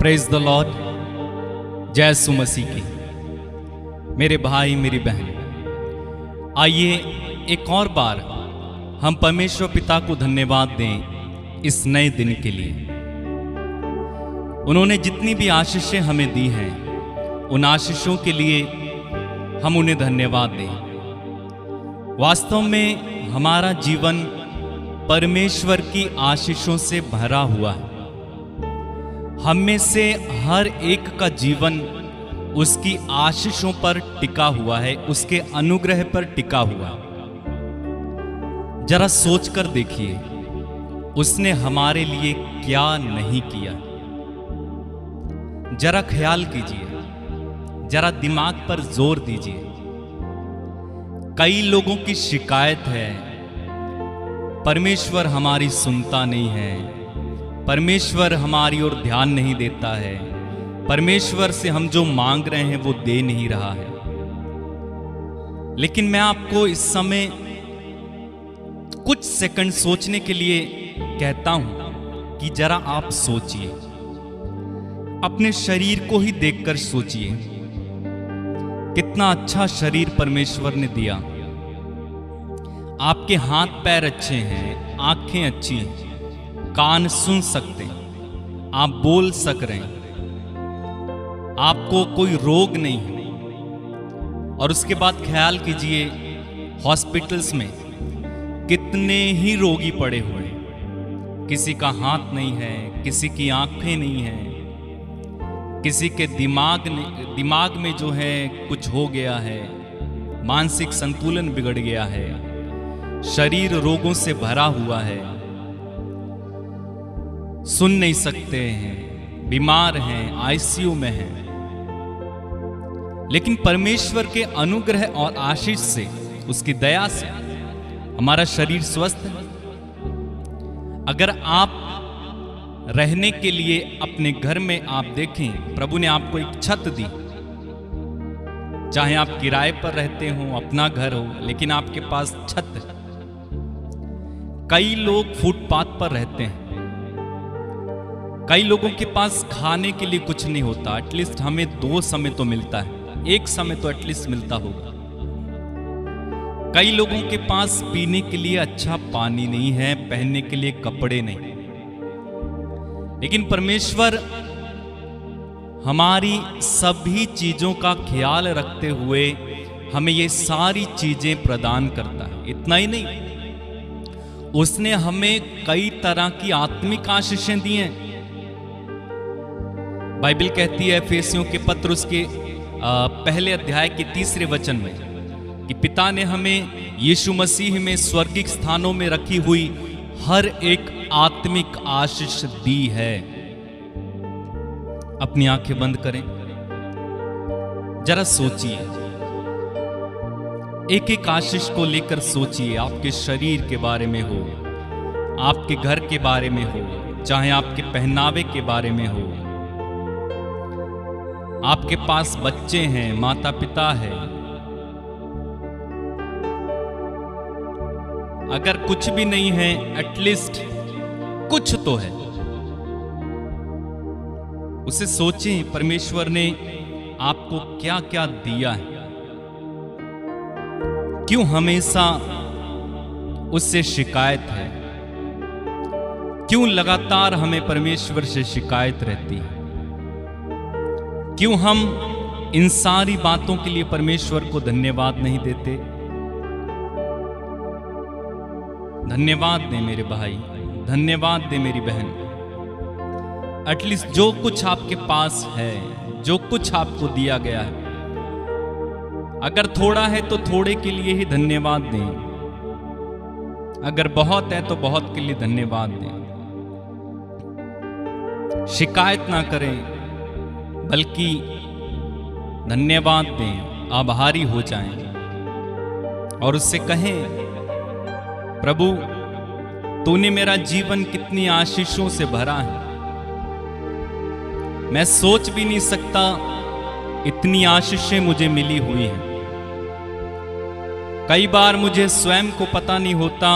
Praise the Lord. जय यीशु मसीह की। मेरे भाई मेरी बहन, आइए एक और बार हम परमेश्वर पिता को धन्यवाद दें इस नए दिन के लिए। उन्होंने जितनी भी आशीषें हमें दी हैं, उन आशीषों के लिए हम उन्हें धन्यवाद दें। वास्तव में हमारा जीवन परमेश्वर की आशीषों से भरा हुआ है। हम में से हर एक का जीवन उसकी आशीषों पर टिका हुआ है, उसके अनुग्रह पर टिका हुआ है। जरा सोचकर देखिए, उसने हमारे लिए क्या नहीं किया। जरा ख्याल कीजिए, जरा दिमाग पर जोर दीजिए। कई लोगों की शिकायत है, परमेश्वर हमारी सुनता नहीं है, परमेश्वर हमारी ओर ध्यान नहीं देता है, परमेश्वर से हम जो मांग रहे हैं वो दे नहीं रहा है। लेकिन मैं आपको इस समय कुछ सेकंड सोचने के लिए कहता हूं कि जरा आप सोचिए, अपने शरीर को ही देखकर सोचिए, कितना अच्छा शरीर परमेश्वर ने दिया। आपके हाथ पैर अच्छे हैं, आंखें अच्छी हैं, कान सुन सकते हैं, आप बोल सक रहे हैं, आपको कोई रोग नहीं है। और उसके बाद ख्याल कीजिए, हॉस्पिटल्स में कितने ही रोगी पड़े हुए हैं। किसी का हाथ नहीं है, किसी की आंखें नहीं हैं, किसी के दिमाग में जो है कुछ हो गया है, मानसिक संतुलन बिगड़ गया है, शरीर रोगों से भरा हुआ है, सुन नहीं सकते हैं, बीमार हैं, आईसीयू में हैं। लेकिन परमेश्वर के अनुग्रह और आशीष से, उसकी दया से हमारा शरीर स्वस्थ है। अगर आप रहने के लिए अपने घर में आप देखें, प्रभु ने आपको एक छत दी। चाहे आप किराए पर रहते हो, अपना घर हो, लेकिन आपके पास छत है। कई लोग फुटपाथ पर रहते हैं, कई लोगों के पास खाने के लिए कुछ नहीं होता। एटलीस्ट हमें 2 समय तो मिलता है, 1 समय तो एटलीस्ट मिलता होगा। कई लोगों के पास पीने के लिए अच्छा पानी नहीं है, पहनने के लिए कपड़े नहीं। लेकिन परमेश्वर हमारी सभी चीजों का ख्याल रखते हुए हमें ये सारी चीजें प्रदान करता है। इतना ही नहीं, उसने हमें कई तरह की आत्मिक आशीषें दी हैं। बाइबल कहती है एफेसियों के पत्र उसके पहले अध्याय के 3 वचन में कि पिता ने हमें यीशु मसीह में स्वर्गिक स्थानों में रखी हुई हर एक आत्मिक आशीष दी है। अपनी आंखें बंद करें, जरा सोचिए, एक एक आशीष को लेकर सोचिए। आपके शरीर के बारे में हो, आपके घर के बारे में हो, चाहे आपके पहनावे के बारे में हो, आपके पास बच्चे हैं, माता पिता है। अगर कुछ भी नहीं है, एटलीस्ट कुछ तो है। उसे सोचें, परमेश्वर ने आपको क्या क्या दिया है। क्यों हमेशा उससे शिकायत है? क्यों लगातार हमें परमेश्वर से शिकायत रहती है? क्यों हम इन सारी बातों के लिए परमेश्वर को धन्यवाद नहीं देते? धन्यवाद दे मेरे भाई, धन्यवाद दे मेरी बहन। एटलीस्ट जो कुछ आपके पास है, जो कुछ आपको दिया गया है, अगर थोड़ा है तो थोड़े के लिए ही धन्यवाद दें। अगर बहुत है तो बहुत के लिए धन्यवाद दें। शिकायत ना करें, बल्कि धन्यवाद दें, आभारी हो जाएं और उससे कहें, प्रभु तूने मेरा जीवन कितनी आशीषों से भरा है। मैं सोच भी नहीं सकता इतनी आशीषें मुझे मिली हुई हैं। कई बार मुझे स्वयं को पता नहीं होता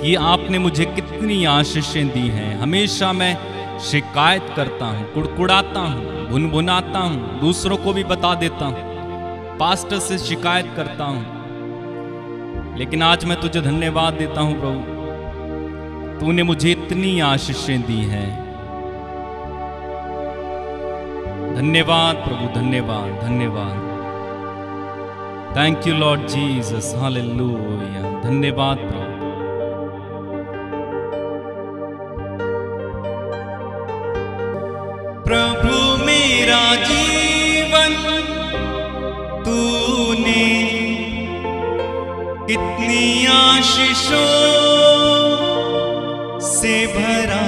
कि आपने मुझे कितनी आशीषें दी हैं। हमेशा मैं शिकायत करता हूँ, कुड़कुड़ाता हूँ, भुनभुनाता हूँ, दूसरों को भी बता देता हूँ, पास्टर से शिकायत करता हूँ। लेकिन आज मैं तुझे धन्यवाद देता हूँ प्रभु, तूने मुझे इतनी आशीषें दी हैं। धन्यवाद प्रभु, धन्यवाद, धन्यवाद। Thank you lord Jesus, hallelujah. धन्यवाद प्रभु। प्रभु मेरा जीवन तूने कितनी आशीषों से भरा,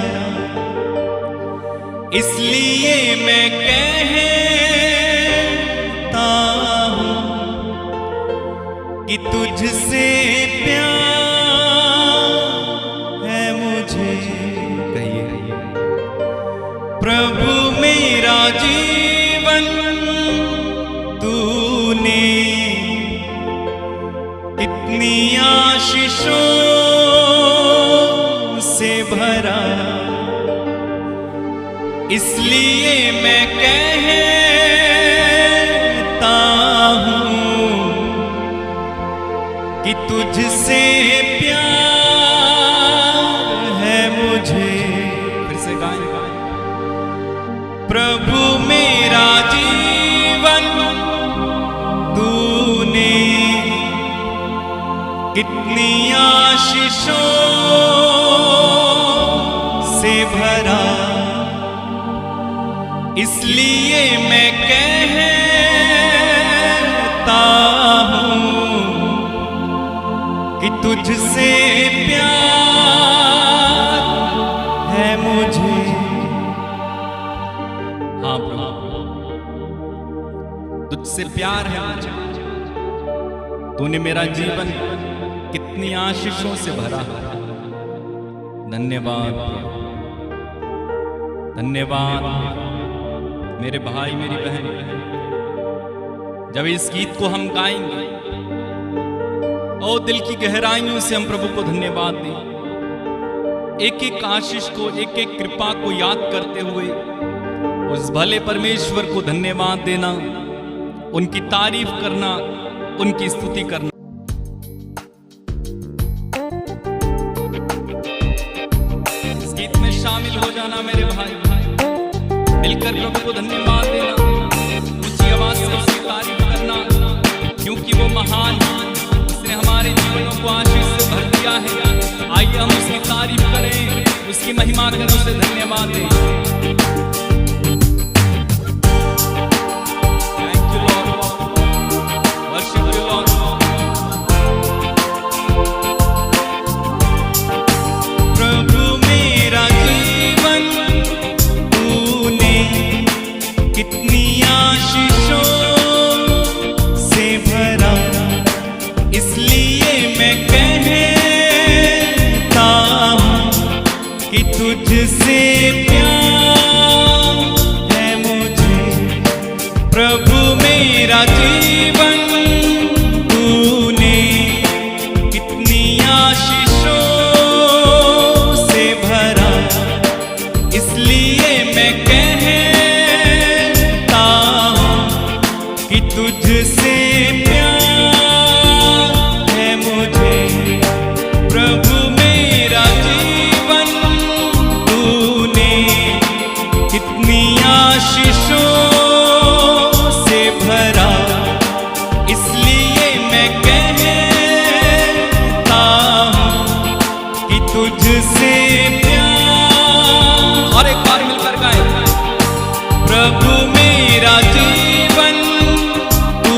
इसलिए मैं कहता हूँ कि तुझसे प्यार है मुझे। कहिए प्रभु मेरा जीवन तूने कितनी आशीषों से भरा, इसलिए मैं कहता हूँ कि तुझसे प्यार है मुझे। फिर से गाएं। प्रभु मेरा जीवन तूने कितनी आशीषों से भरा, इसलिए मैं कहता हूँ कि तुझसे प्यार है मुझे। हाँ प्रभु, तुझसे प्यार है मुझे। तूने मेरा जीवन कितनी आशीषों से भरा। धन्यवाद प्रभु, धन्यवाद मेरे भाई, मेरी बहन। जब इस गीत को हम गाएंगे और दिल की गहराइयों से हम प्रभु को धन्यवाद दें, एक एक आशीष को, एक एक कृपा को याद करते हुए उस भले परमेश्वर को धन्यवाद देना, उनकी तारीफ करना, उनकी स्तुति करना। इस गीत में शामिल हो जाना मेरे भाई, मिलकर प्रभु को धन्यवाद देना, ऊंची आवाज से उसकी तारीफ करना, क्योंकि वो महान, उसने हमारे जीवनों को आशीष से भर दिया है। आइए हम उसकी तारीफ करें, उसकी महिमा करें, उसे धन्यवाद दें। कितनी आशीषों से भरा, इसलिए मैं कहता हूँ कि तुझसे प्यार है मुझे। प्रभु मेरा जीवन तूने कितनी आशीषों से भरा, इसलिए मैं कि तुझसे प्यार है मुझे। प्रभु मेरा जीवन तूने कितनी आशीषों से भरा, इसलिए मैं कहता हूँ कि तुझसे प्यार। और एक बार मिलकर गाएं। प्रभु मेरा जीवन तू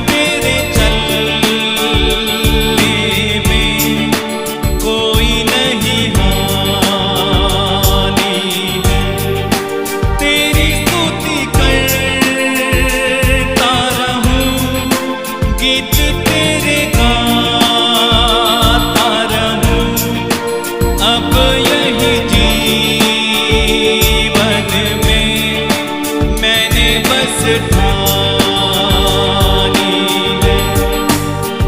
तेरे चलने में कोई नहीं हानि है। तेरी स्तुति करता रहूं, गीत तेरे गाता रहूं। अब यही जीवन में मैंने बस ठानी है।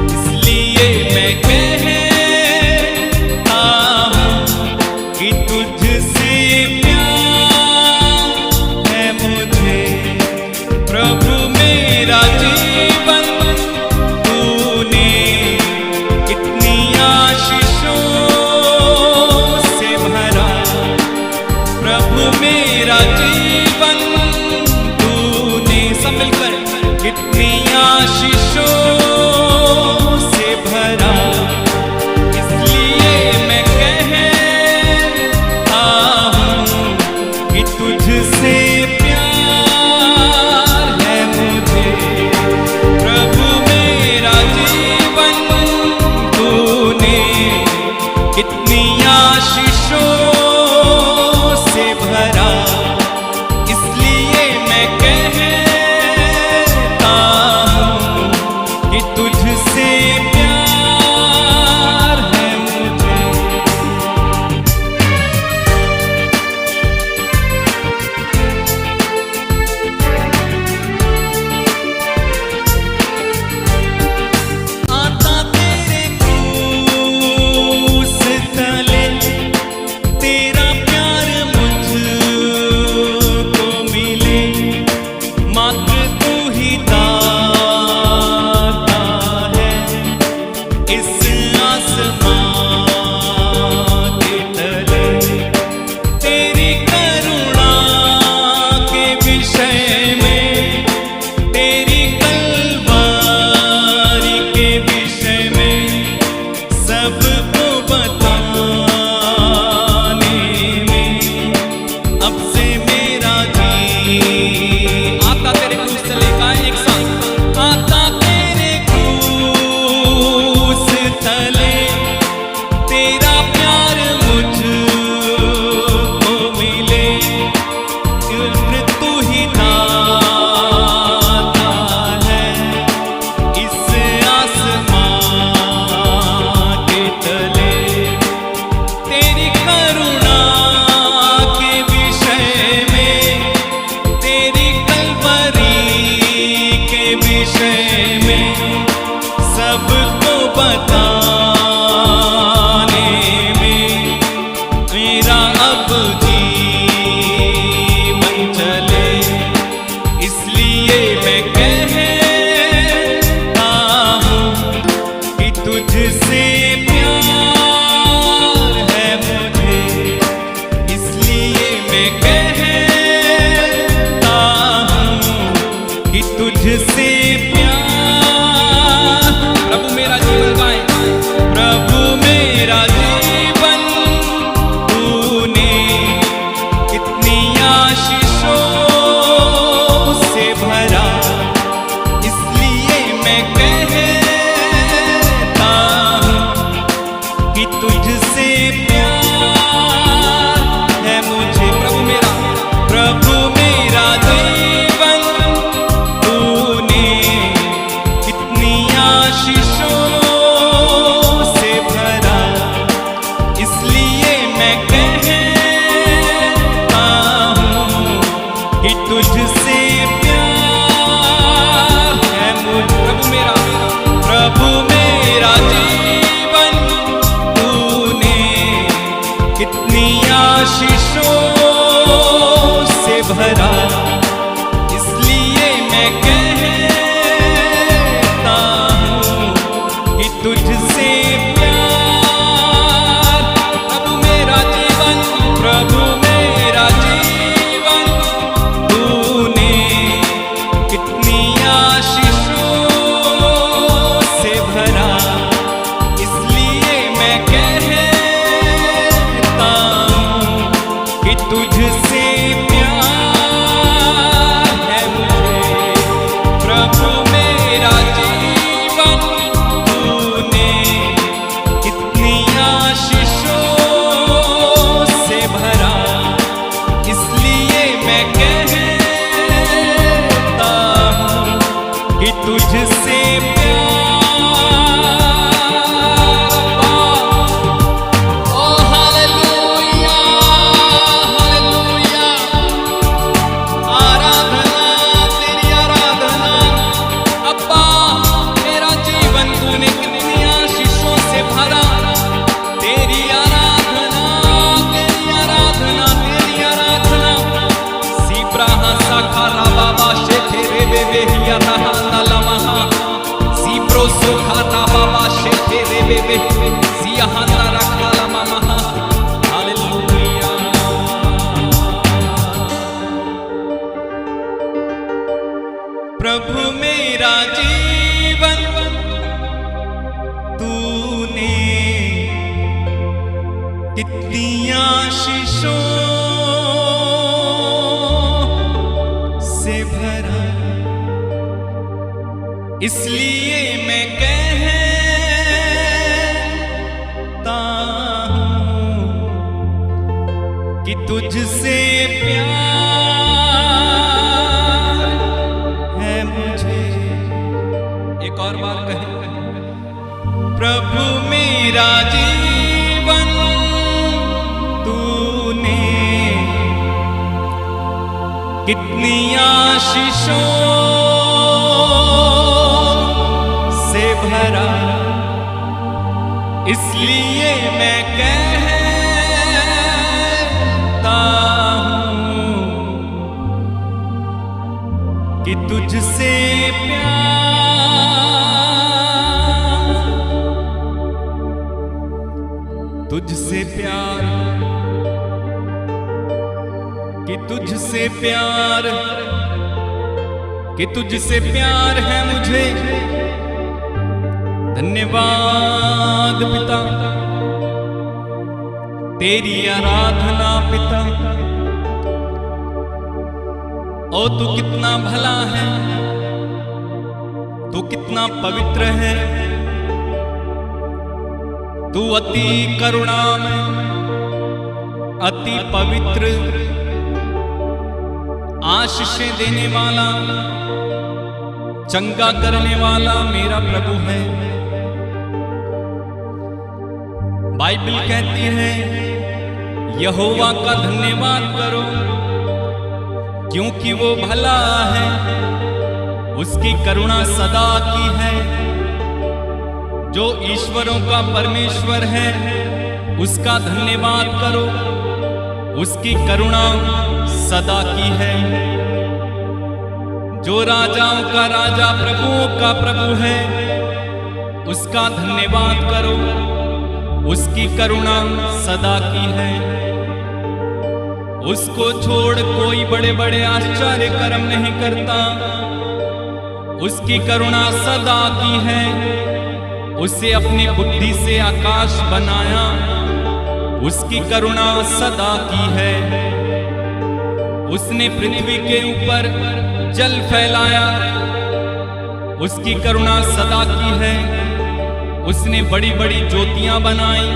इसलिए मैं कहता हूँ कि तुझसे प्यार है मुझे। प्रभु मेरा जीवन तूने कितनी आशीषों से भरा। प्रभु मेरा जीवन तूने, सब मिलकर, कितनी आशीषों से भरा। इसलिए मैं कहता हूँ कि तुझसे प्यार है मुझे। प्रभु मेरा जीवन तूने कितनी आशीषों से भरा। इसलिए मैं कहता हूँ कि तुझसे प्यार है मुझे। आता तेरे क्रूस तले, तेरा प्यार मुझको मिले। मात्र तू ही दाता है इस आसमां के तले। तेरी करुणा के विषय में, तेरी कल्वारी के विषय में सबको बताने में अब से मेरा जी। आता तेरे क्रूस तले का एक साथ, आता तेरे क्रूस तले, तेरा प्यार मुझको मिले। तू ही दाता है इस आसमां के तले। तेरी करुणा के विषय में, तेरी कल्वरी के विषय में सबको बताने में मेरा अब जीवन चले। इसलिए मैं कहता हूँ कि तुझसे प्यार है मुझे। इसलिए मैं कहता हूँ कि तुझसे प्यार। प्रभु मेरा जीवन गाए। माप्रो सुखाता बाबा शेखे रे बेबे सिया हाता रखा ला मामा। हालेलुया। प्रभु मेरा जीवन तूने कितनी आशीषों से भरा, इसलिए मैं कहता हूं कि तुझसे प्यार है मुझे। एक और बार कहें, प्रभु मेरा जीवन तूने कितनी आशीषों से भरा, इसलिए मैं कहता हूं कि तुझसे तुझसे प्यार, कि तुझसे प्यार, कि तुझसे प्यार है मुझे। धन्यवाद पिता, तेरी आराधना पिता। ओ तू कितना भला है, तू कितना पवित्र है, तू अति करुणामय, अति पवित्र, आशीषें देने वाला, चंगा करने वाला मेरा प्रभु है। बाइबल कहती है यहोवा का धन्यवाद करो क्योंकि वो भला है, उसकी करुणा सदा की है। जो ईश्वरों का परमेश्वर है उसका धन्यवाद करो, उसकी करुणा सदा की है। जो राजाओं का राजा, प्रभुओं का प्रभु है, उसका धन्यवाद करो, उसकी करुणा सदा की है। उसको छोड़ कोई बड़े बड़े आश्चर्य कर्म नहीं करता, उसकी करुणा सदा की है। उससे अपनी बुद्धि से आकाश बनाया, उसकी करुणा सदा की है। उसने पृथ्वी के ऊपर जल फैलाया, उसकी करुणा सदा की है। उसने बड़ी बड़ी ज्योतियां बनाई,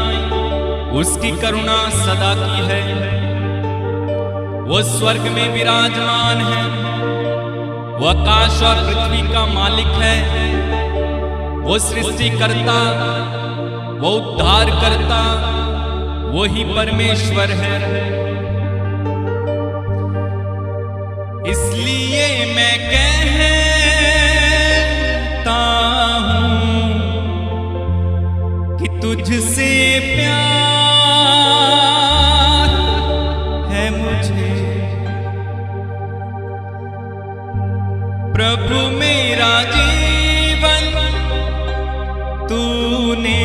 उसकी करुणा सदा की है। वो स्वर्ग में विराजमान है, वो आकाश और पृथ्वी का मालिक है। वो सृष्टिकर्ता, वो उद्धारकर्ता, वो ही परमेश्वर है। इसलिए मैं कहता हूं कि तुझसे प्यार है मुझे। प्रभु मेरा जीवन तूने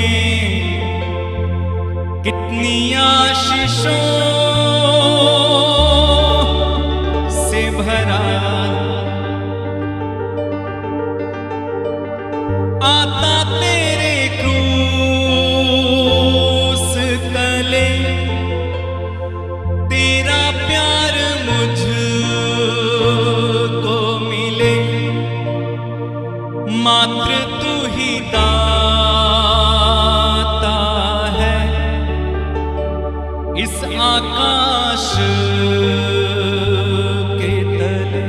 कितनी आशीषों से भरा, आता तेरे क्रूस तले, तेरा प्यार मुझको मिले। मात्र तू ही दाता है इस आकाश के तले।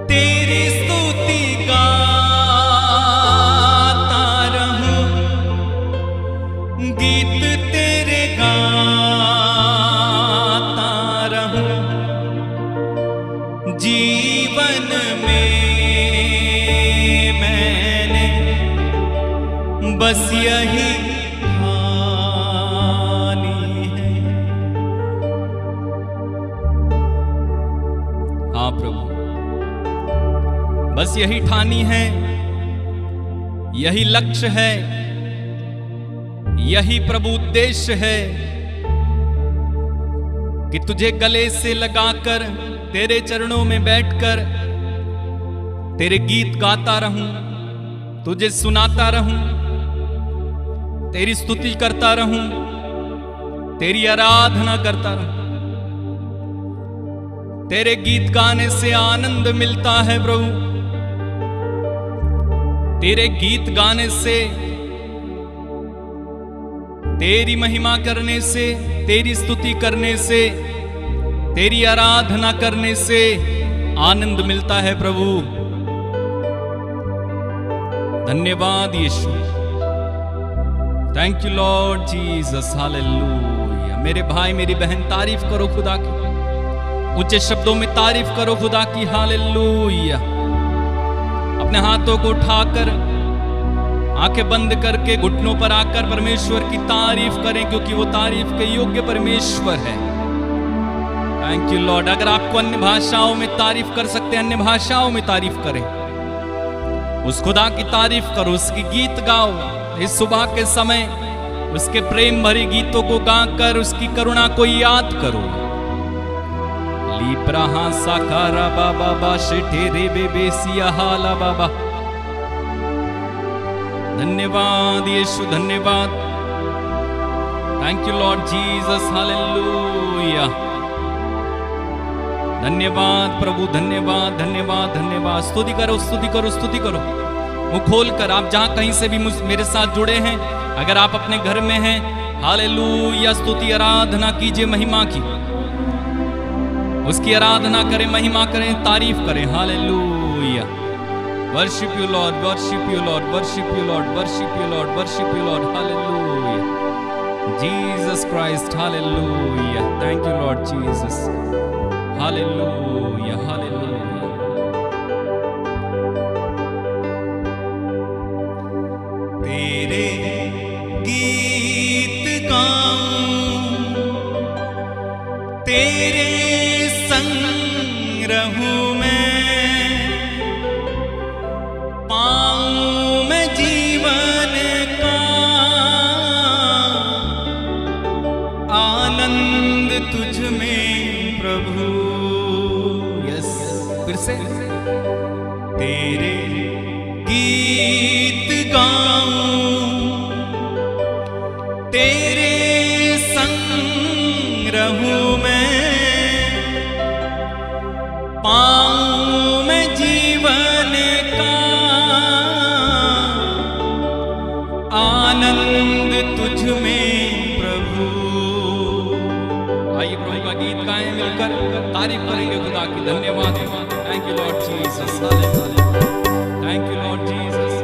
तेरी स्तुति गाता रहूं, गीत तेरे गाता रहूं। जीवन में मैंने बस यही ठानी है। हाँ प्रभु, बस यही ठानी है यही लक्ष्य है, यही प्रभु उद्देश्य है कि तुझे गले से लगाकर तेरे चरणों में बैठकर तेरे गीत गाता रहूं, तुझे सुनाता रहूं, तेरी स्तुति करता रहूं, तेरी आराधना करता रहूं। तेरे गीत गाने से आनंद मिलता है प्रभु, तेरे गीत गाने से, तेरी महिमा करने से, तेरी स्तुति करने से, तेरी आराधना करने से आनंद मिलता है प्रभु। धन्यवाद यीशु, thank you lord Jesus, hallelujah. मेरे भाई मेरी बहन तारीफ करो खुदा की, ऊंचे शब्दों में तारीफ करो खुदा की, हालेलुया। अपने हाथों को उठाकर आंखें बंद करके घुटनों पर आकर परमेश्वर की तारीफ करें, क्योंकि वो तारीफ के योग्य परमेश्वर है। Thank you Lord. अगर आपको अन्य भाषाओं में तारीफ कर सकते हैं, अन्य भाषाओं में तारीफ करें, उस खुदा की तारीफ करो, उसकी गीत गाओ। इस सुबह के समय उसके प्रेम भरी गीतों को गाकर उसकी करुणा को याद करो। लीप्राहा साकारा बाबा बाशे रे बेबेसिया हाला बाबा। धन्यवाद यीशु, धन्यवाद। Thank you lord Jesus, hallelujah. धन्यवाद प्रभु, धन्यवाद धन्यवाद धन्यवाद। स्तुति करो, स्तुति करो, स्तुति करो। मुंह खोल कर आप जहां कहीं से भी मेरे साथ जुड़े हैं, अगर आप अपने घर में हैं, हालेलुया, स्तुति आराधना कीजिए महिमा की, उसकी आराधना करें, महिमा करें, तारीफ करें। Hallelujah. Worship you Lord, worship you Lord, worship you Lord, worship you Lord, worship you lord. Hallelujah Jesus Christ, hallelujah. Thank you lord Jesus, hallelujah, hallelujah. तेरे गीत गाऊं, तेरे संग रहूं मैं, पाऊं मैं जीवन का आनंद तुझ में प्रभु। यस, फिर से। तेरे गीत गाऊं, तेरे संग रहूं मैं, पाऊं मैं जीवन का आनंद तुझ में प्रभु। आइए प्रभु का गीत गाएं मिलकर, तारीफ करेंगे खुदा की। धन्यवाद, thank you lord Jesus, hallelujah, thank you lord Jesus.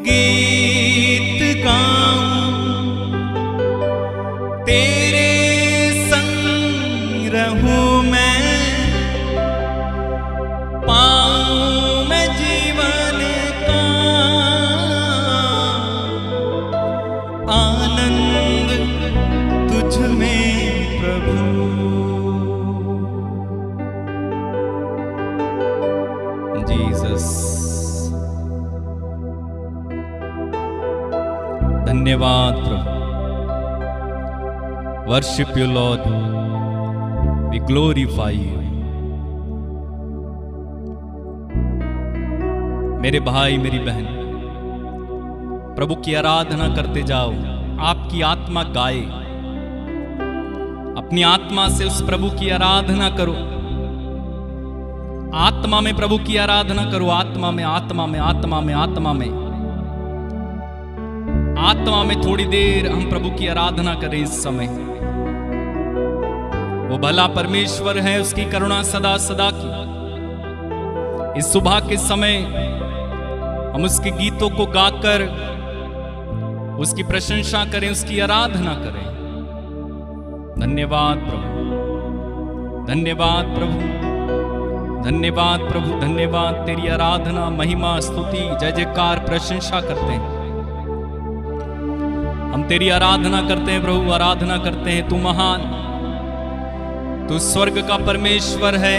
गीत गाऊं, तेरे संग रहूं मैं, पाऊं मैं जीवन का आनंद तुझ में प्रभु। जीसस, धन्यवाद प्रभु। Worship you lord, we glorify you. मेरे भाई मेरी बहन, प्रभु की आराधना करते जाओ, आपकी आत्मा गाए, अपनी आत्मा से उस प्रभु की आराधना करो, आत्मा में प्रभु की आराधना करो, आत्मा में आत्मा में आत्मा में आत्मा में आत्मा में थोड़ी देर हम प्रभु की आराधना करें इस समय। वो भला परमेश्वर है, उसकी करुणा सदा सदा की। इस सुबह के समय हम उसके गीतों को गाकर उसकी प्रशंसा करें, उसकी आराधना करें। धन्यवाद प्रभु, धन्यवाद प्रभु, धन्यवाद प्रभु, धन्यवाद। तेरी आराधना, महिमा, स्तुति, जय जयकार, प्रशंसा करते हैं। हम तेरी आराधना करते हैं प्रभु, आराधना करते हैं। तू महान, तू स्वर्ग का परमेश्वर है,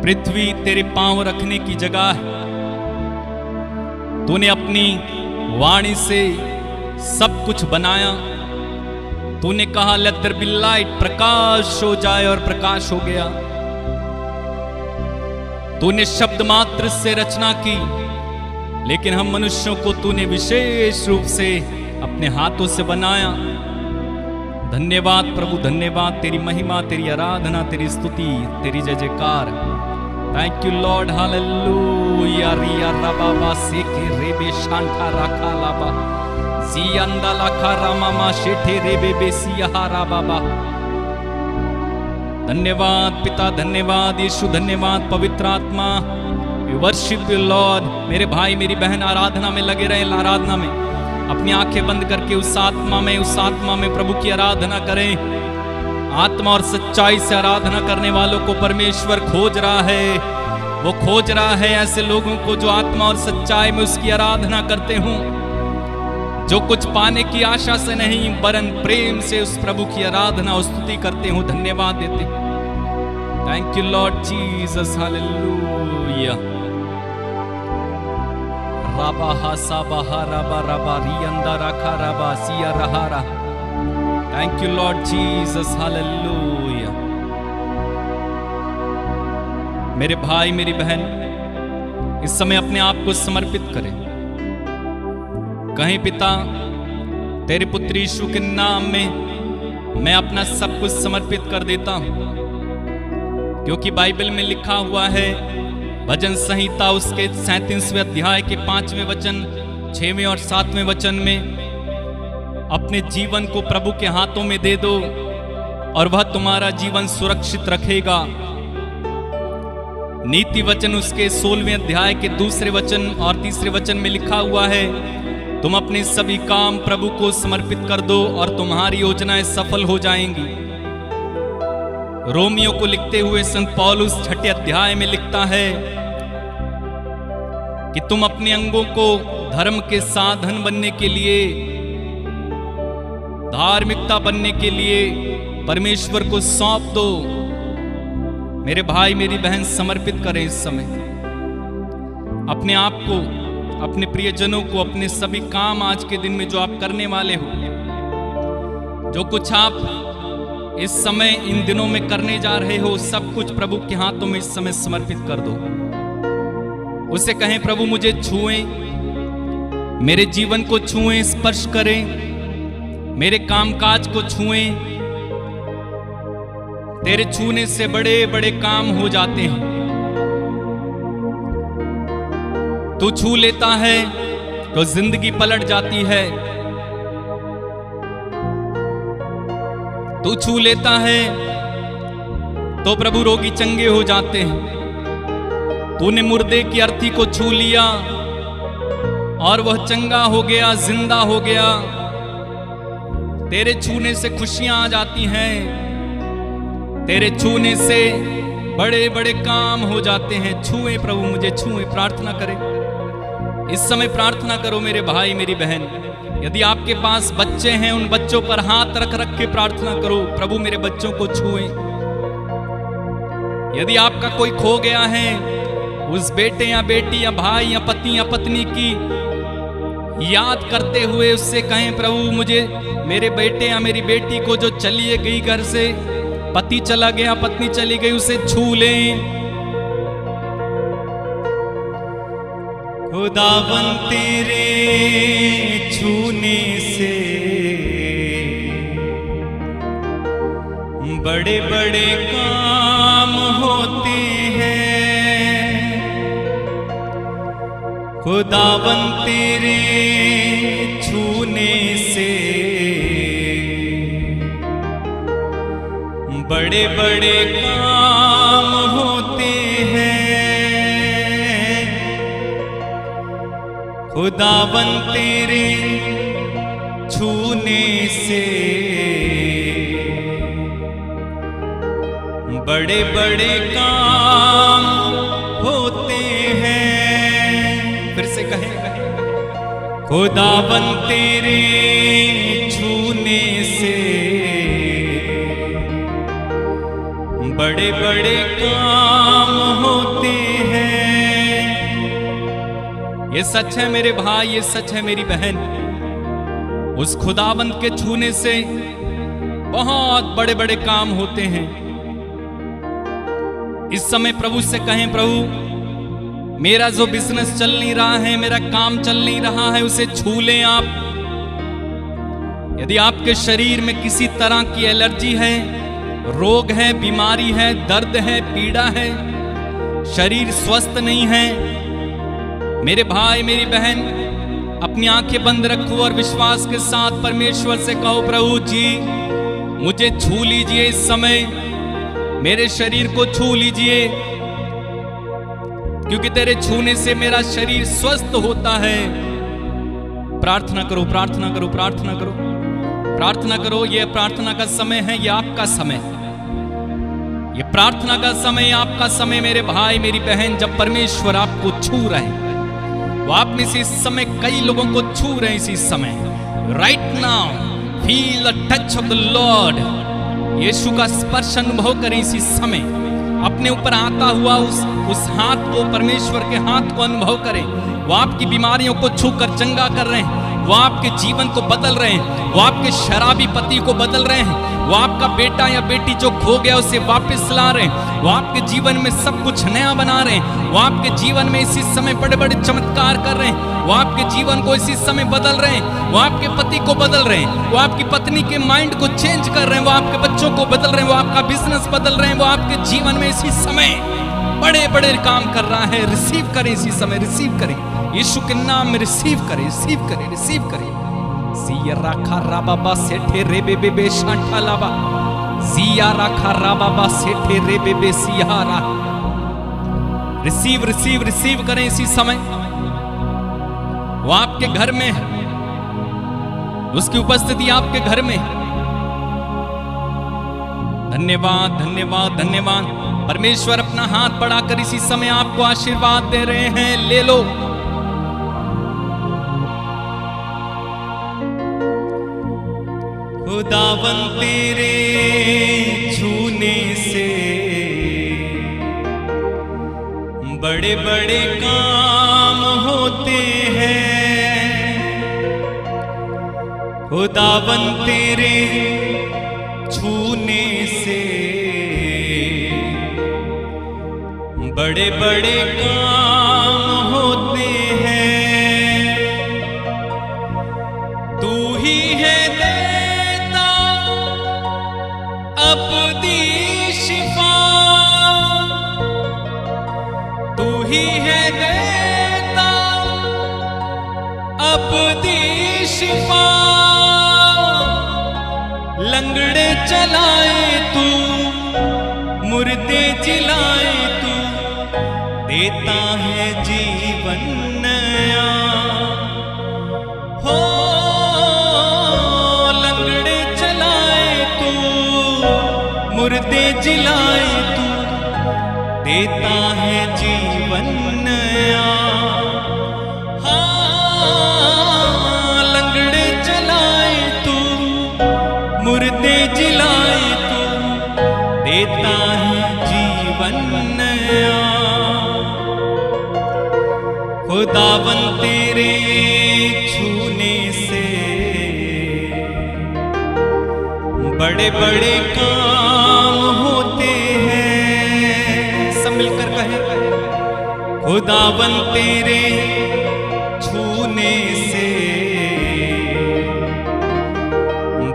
पृथ्वी तेरे पांव रखने की जगह है। तूने अपनी वाणी से सब कुछ बनाया। तूने कहा लेट देयर बी लाइट, प्रकाश हो जाए, और प्रकाश हो गया। तूने शब्द मात्र से रचना की, लेकिन हम मनुष्यों को तूने विशेष रूप से अपने हाथों से बनाया। धन्यवाद प्रभु, धन्यवाद। तेरी महिमा, तेरी आराधना, तेरी स्तुति, तेरी जय जयकार। Thank you lord, hallelujah. रिया रबाबा सेके रेबे शांता राखा लाबा जियांदा लाखा रामामा शेठे रेबे बेसिया राबाबा। धन्यवाद पिता, धन्यवाद यीशु, धन्यवाद पवित्र आत्मा। We worship you Lord. मेरे भाई मेरी बहन आराधना में लगे रहे, आराधना में अपनी आंखें बंद करके उस आत्मा में प्रभु की आराधना करें। आत्मा और सच्चाई से आराधना करने वालों को परमेश्वर खोज रहा है। वो खोज रहा है ऐसे लोगों को जो आत्मा और सच्चाई में उसकी आराधना करते हों, जो कुछ पाने की आशा से नहीं वरन प्रेम से उस प्रभु की आराधना और स्तुति करते हूं, धन्यवाद देते। Thank you lord Jesus, hallelujah. राबा हासा बहा राबा राबा रियंदा रखा राबा सिया रहारा। Thank you lord Jesus, hallelujah. मेरे भाई मेरी बहन, इस समय अपने आप को समर्पित करें। कहें पिता, तेरे पुत्र यीशु के नाम में मैं अपना सब कुछ समर्पित कर देता हूं, क्योंकि बाइबल में लिखा हुआ है, भजन संहिता उसके 37वें अध्याय के 5वें वचन, 6वें और 7वें वचन में, अपने जीवन को प्रभु के हाथों में दे दो और वह तुम्हारा जीवन सुरक्षित रखेगा। नीति वचन उसके 16वें अध्याय के 2 वचन और 3 वचन में लिखा हुआ है, तुम अपने सभी काम प्रभु को समर्पित कर दो और तुम्हारी योजनाएं सफल हो जाएंगी। रोमियो को लिखते हुए संत पौलुस 6ठे अध्याय में लिखता है कि तुम अपने अंगों को धर्म के साधन बनने के लिए, धार्मिकता बनने के लिए परमेश्वर को सौंप दो। मेरे भाई मेरी बहन, समर्पित करें इस समय अपने आप को, अपने प्रियजनों को, अपने सभी काम आज के दिन में जो आप करने वाले हो, जो कुछ आप इस समय इन दिनों में करने जा रहे हो, सब कुछ प्रभु के हाथों में इस समय समर्पित कर दो। उसे कहें, प्रभु मुझे छुएं, मेरे जीवन को छुएं, स्पर्श करें, मेरे कामकाज को छुएं। तेरे छूने से बड़े बड़े काम हो जाते हैं। तू छू लेता है तो जिंदगी पलट जाती है। तू छू लेता है तो प्रभु रोगी चंगे हो जाते हैं। तूने मुर्दे की अर्थी को छू लिया और वह चंगा हो गया, जिंदा हो गया। तेरे छूने से खुशियां आ जाती हैं, तेरे छूने से बड़े बड़े काम हो जाते हैं। छुए प्रभु, मुझे छुए। प्रार्थना करें इस समय, प्रार्थना करो मेरे भाई मेरी बहन। यदि आपके पास बच्चे हैं, उन बच्चों पर हाथ रख रख के प्रार्थना करो, प्रभु मेरे बच्चों को छुए। यदि आपका कोई खो गया है, उस बेटे या बेटी या भाई या पति या पत्नी की याद करते हुए उससे कहें, प्रभु मुझे मेरे बेटे या मेरी बेटी को जो चली गई घर से, पति चला गया, पत्नी चली गई, उसे छू लें। खुदावन तेरे छूने से बड़े बड़े काम होते हैं। खुदावन तेरे छूने से बड़े बड़े काम होते हैं। खुदावन तेरे छूने से बड़े बड़े काम होते हैं। फिर से कहें, खुदावन तेरे छूने से बड़े बड़े काम होते हैं। ये सच है मेरे भाई, ये सच है मेरी बहन। उस खुदावंत के छूने से बहुत बड़े बड़े काम होते हैं। इस समय प्रभु से कहें, प्रभु मेरा जो बिजनेस चल नहीं रहा है, मेरा काम चल नहीं रहा है, उसे छू लें आप। यदि आपके शरीर में किसी तरह की एलर्जी है, रोग है, बीमारी है, दर्द है, पीड़ा है, शरीर स्वस्थ नहीं है, मेरे भाई मेरी बहन अपनी आंखें बंद रखो और विश्वास के साथ परमेश्वर से कहो, प्रभु जी मुझे छू लीजिए, इस समय मेरे शरीर को छू लीजिए, क्योंकि तेरे छूने से मेरा शरीर स्वस्थ होता है। प्रार्थना करो, प्रार्थना करो, प्रार्थना करो, प्रार्थना करो। यह प्रार्थना का समय है, यह आपका समय है, यह प्रार्थना का समय, आपका समय मेरे भाई मेरी बहन। जब परमेश्वर आपको छू रहे हैं, वो आप में से इस समय कई लोगों को छू रहे हैं। इसी समय right now feel the touch of the lord. यीशु का स्पर्श अनुभव करें इसी समय। अपने ऊपर आता हुआ उस हाथ को, परमेश्वर के हाथ को अनुभव करें। वो आपकी बीमारियों को छूकर चंगा कर रहे हैं, वो आपके जीवन को बदल रहे हैं, वो आपके शराबी पति को बदल रहे हैं, वो आपका बेटा या बेटी जो खो गया उसे वापस ला रहे हैं, वो आपके जीवन में सब कुछ नया बना रहे हैं, वो आपके जीवन में इसी समय बड़े बड़े चमत्कार कर रहे हैं, वो आपके जीवन को इसी समय बदल रहे हैं, वो आपके पति को बदल रहे हैं, वो आपकी पत्नी के माइंड को चेंज कर रहे हैं, वो आपके बच्चों को बदल रहे हैं, वो आपका बिजनेस बदल रहे हैं, वो आपके जीवन में इसी समय बड़े बड़े काम कर रहा है। रिसीव करें इसी समय, रिसीव करें यीशु के नाम में, रिसीव करें, रिसीव करें, रिसीव करें। सिया राखा राबाबा सेठे रे बेबे शांठा लाबा, सिया राखा राबाबा सेठे रे बेबे सियारा। रिसीव रिसीव रिसीव करें इसी समय। वो आपके घर में है, उसकी उपस्थिति आपके घर में। धन्यवाद धन्यवाद धन्यवाद। परमेश्वर अपना हाथ बढ़ाकर इसी समय आपको आशीर्वाद दे रहे हैं, ले लो। खुदावन तेरे छूने से बड़े बड़े काम होते हैं। खुदावन तेरे छूने से बड़े बड़े काम होते हैं। तू ही है देता अपनी शिफा, तू ही है देता अपनी शिफा। लंगड़े चलाए तू, मुर्दे जिलाए तू, देता है जीवन नया। जिलाए तू, देता है जीवन नया। हाँ, लंगड़े जलाए तू, मुर्दे जिलाए तू, देता है जीवन नया। खुदावन तेरे छूने से बड़े बड़े काम होते हैं। सब मिलकर कहे, खुदावन तेरे छूने से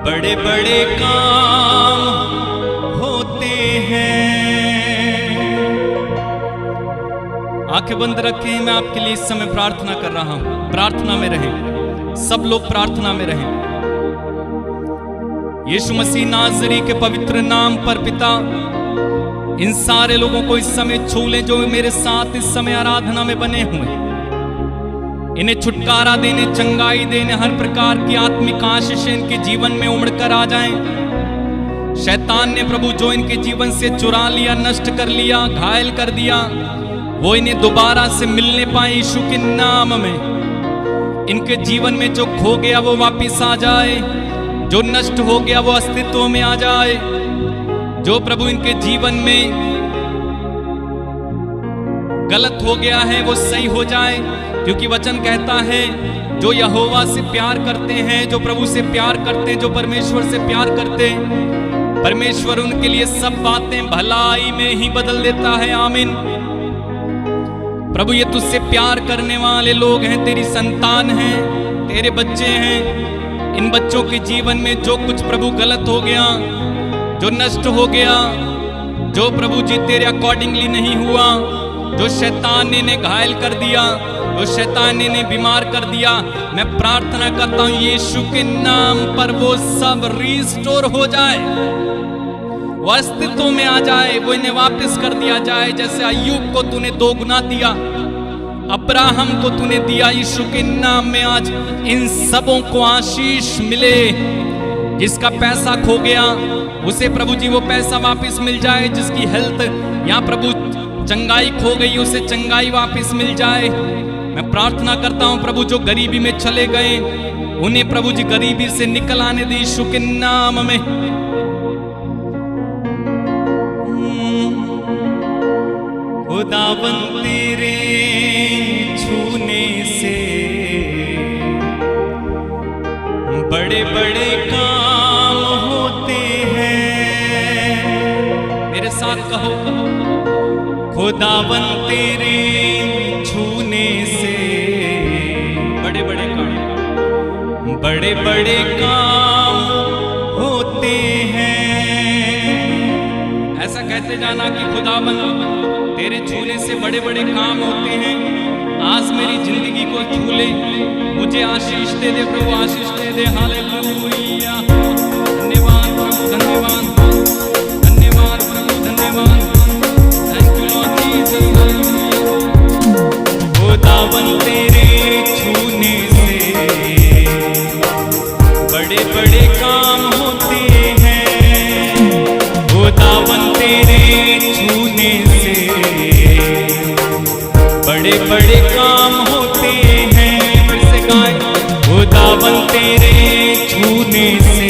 बड़े बड़े काम होते हैं। आंखें बंद रखें, मैं आपके लिए इस समय प्रार्थना कर रहा हूं। प्रार्थना में रहें, सब लोग प्रार्थना में रहें। यीशु मसीह नाज़री के पवित्र नाम पर पिता, इन सारे लोगों को इस समय छू ले जो मेरे साथ इस समय आराधना में बने हुए। इन्हें छुटकारा देने, चंगाई देने, हर प्रकार की आत्मिक आशीष इनके जीवन में उमड़ कर आ जाए। शैतान ने प्रभु जो इनके जीवन से चुरा लिया, नष्ट कर लिया, घायल कर दिया, वो इन्हें दोबारा से मिलने पाए यीशु के नाम में। इनके जीवन में जो खो गया वो वापिस आ जाए, जो नष्ट हो गया वो अस्तित्व में आ जाए, जो प्रभु इनके जीवन में गलत हो गया है वो सही हो जाए। क्योंकि वचन कहता है जो यहोवा से प्यार करते हैं, जो प्रभु से प्यार करते हैं, जो परमेश्वर से प्यार करते हैं, परमेश्वर उनके लिए सब बातें भलाई में ही बदल देता है। आमीन। प्रभु ये तुझसे प्यार करने वाले लोग हैं, तेरी संतान हैं, तेरे बच्चे हैं। इन बच्चों के जीवन में जो कुछ प्रभु गलत हो गया, जो नष्ट हो गया, जो प्रभु जी तेरे अकॉर्डिंगली नहीं हुआ, जो शैतान ने इन्हें घायल कर दिया, जो शैतान ने इन्हें बीमार कर दिया, मैं प्रार्थना करता हूं यीशु के नाम पर वो सब रिस्टोर हो जाए, वो अस्तित्व में आ जाए, वो इन्हें वापस कर दिया जाए। जैसे अय्यूब को तूने 2 गुना दिया, अब्राहम को तूने दिया, यीशु के नाम में आज इन सबों को आशीष मिले। जिसका पैसा खो गया उसे प्रभु जी वो पैसा वापस मिल जाए। जिसकी हेल्थ या प्रभु चंगाई खो गई उसे चंगाई वापस मिल जाए। मैं प्रार्थना करता हूं प्रभु जो गरीबी में चले गए उन्हें प्रभु जी गरीबी से निकल आने दे यीशु के नाम में। खुदावन तेरे छूने से बड़े बड़े काम होते हैं। मेरे साथ कहो, खुदावन तेरे छूने से बड़े बड़े काम होते हैं। ऐसा कहते जाना कि खुदावन तेरे छूने से बड़े बड़े काम होते हैं। आज मेरी जिंदगी को छू ले, मुझे आशीष दे दे प्रभु, आशीष दे दे। हालेलुया। धन्यवाद प्रभु, धन्यवाद, धन्यवाद प्रभु, धन्यवाद। Thank you lord Jesus. खुदावन तेरे छूने से बड़े बड़े काम होते हैं। खुदावन तेरे छूने से बड़े बड़े काम होते हैं। फिर से गाएं, खुदावन तेरे छूने से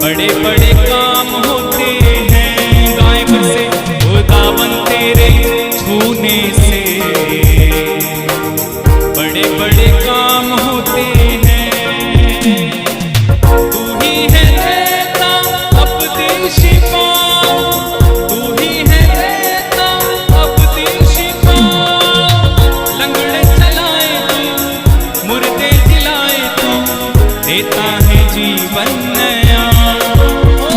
बड़े बड़े काम होते हैं। गाएं फिर से, खुदावन तेरे छूने से बड़े बड़े काम होते हैं। तू ही है देता अपनी शिफा, तू ही है देता अपनी शिफा। लंगड़े चलाए तू, मुर्दे जिलाए तू, देता है जीवन नया। ओ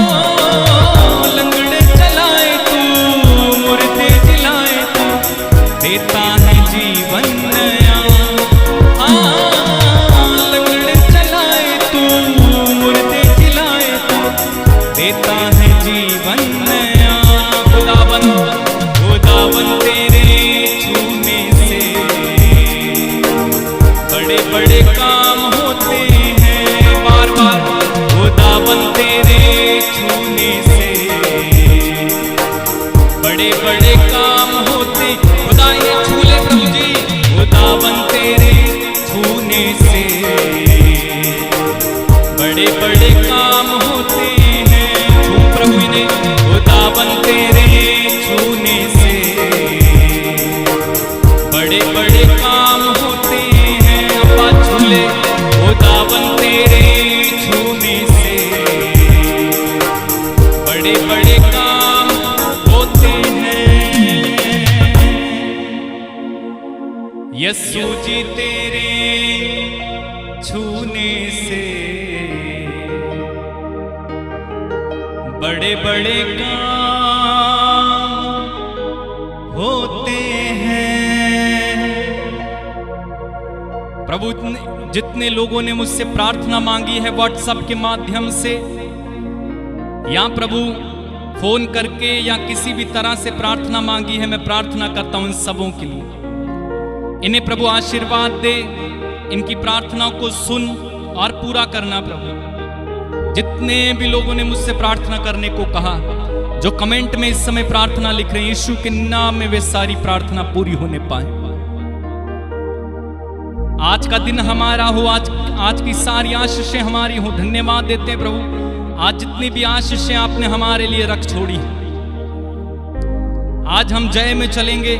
लंगड़े चलाए तू, मुर्दे जिलाए तू, देता है जीवन नया। लंगड़े चलाए तू, मुर्दे जिलाए तू, देता है जीवन नया। खुदावन तेरे छूने से बड़े बड़े काम होते हैं। बार बार खुदावन तेरे छूने से छूने से बड़े बड़े काम होते हैं। छू प्रभु इन्हें, खुदावन तेरे छूने से बड़े बड़े काम होते हैं। अब्बा झूले, खुदावन तेरे छूने से बड़े बड़े काम होते हैं। यीशु जी तेरे छूने से बड़े बड़े काम होते हैं। प्रभु जितने लोगों ने मुझसे प्रार्थना मांगी है व्हाट्सएप के माध्यम से या प्रभु फोन करके या किसी भी तरह से प्रार्थना मांगी है, मैं प्रार्थना करता हूं इन सबों के लिए। इन्हें प्रभु आशीर्वाद दे, इनकी प्रार्थनाओं को सुन और पूरा करना प्रभु। जितने भी लोगों ने मुझसे प्रार्थना करने को कहा, जो कमेंट में इस समय प्रार्थना लिख रहे हैं, यीशु के नाम में वे सारी प्रार्थना पूरी होने पाए। आज का दिन हमारा हो, आज की सारी आशीषें हमारी हो। धन्यवाद देते हैं प्रभु, आज जितनी भी आशीषें आपने हमारे लिए रख छोड़ी, आज हम जय में चलेंगे,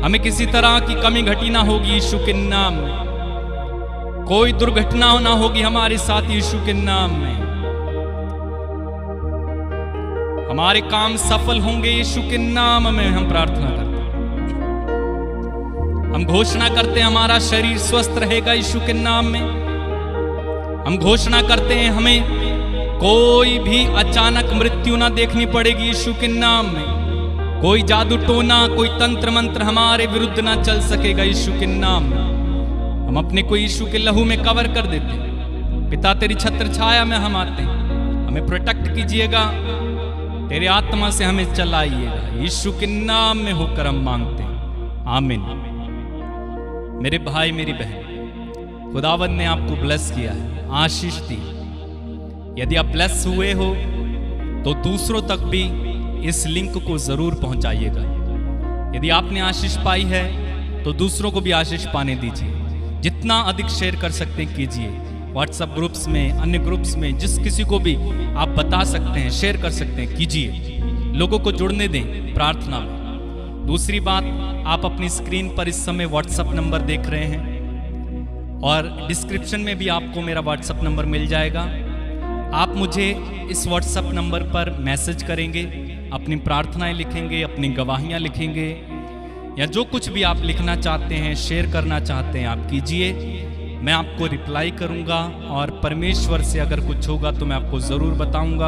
हमें किसी तरह की कमी घटी ना होगी यीशु के नाम में। कोई दुर्घटना ना होगी हमारे साथ यीशु के नाम में। हमारे काम सफल होंगे यीशु के नाम में। हम प्रार्थना करते हैं, हम घोषणा करते हैं हमारा शरीर स्वस्थ रहेगा यीशु के नाम में। हम घोषणा करते हैं हमें कोई भी अचानक मृत्यु ना देखनी पड़ेगी यीशु के नाम में। कोई जादू टोना, कोई तंत्र मंत्र हमारे विरुद्ध ना चल सकेगा यीशु के नाम में। हम अपने को यीशु के लहू में कवर कर देते हैं। पिता तेरी छत्र छाया में हम आते हैं, हमें प्रोटेक्ट कीजिएगा, तेरे आत्मा से हमें चलाइएगा। यीशु के नाम में होकर हम मांगते हैं, आमीन। मेरे भाई मेरी बहन, खुदावन ने आपको ब्लेस किया है, आशीष दी। यदि आप ब्लेस हुए हो तो दूसरों तक भी इस लिंक को जरूर पहुंचाइएगा। यदि आपने आशीष पाई है तो दूसरों को भी आशीष पाने दीजिए। जितना अधिक शेयर कर सकते हैं कीजिए, व्हाट्सएप ग्रुप्स में, अन्य ग्रुप्स में, जिस किसी को भी आप बता सकते हैं, शेयर कर सकते हैं, कीजिए। लोगों को जुड़ने दें प्रार्थना में। दूसरी बात, आप अपनी स्क्रीन पर इस समय व्हाट्सएप नंबर देख रहे हैं और डिस्क्रिप्शन में भी आपको मेरा व्हाट्सएप नंबर मिल जाएगा। आप मुझे इस व्हाट्सएप नंबर पर मैसेज करेंगे, अपनी प्रार्थनाएं लिखेंगे, अपनी गवाहियां लिखेंगे, या जो कुछ भी आप लिखना चाहते हैं, शेयर करना चाहते हैं, आप कीजिए। मैं आपको रिप्लाई करूंगा और परमेश्वर से अगर कुछ होगा तो मैं आपको ज़रूर बताऊंगा।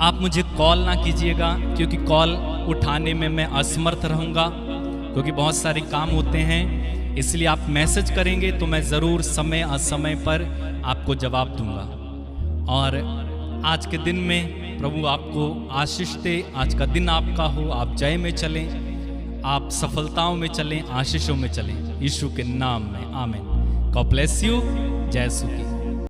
आप मुझे कॉल ना कीजिएगा क्योंकि कॉल उठाने में मैं असमर्थ रहूंगा, क्योंकि बहुत सारे काम होते हैं। इसलिए आप मैसेज करेंगे तो मैं ज़रूर समय असमय पर आपको जवाब दूंगा। और आज के दिन में प्रभु आपको आशीष दे। आज का दिन आपका हो, आप जय में चलें, आप सफलताओं में चलें, आशीषों में चलें, यीशु के नाम में, आमीन। God bless you. जय यीशु की।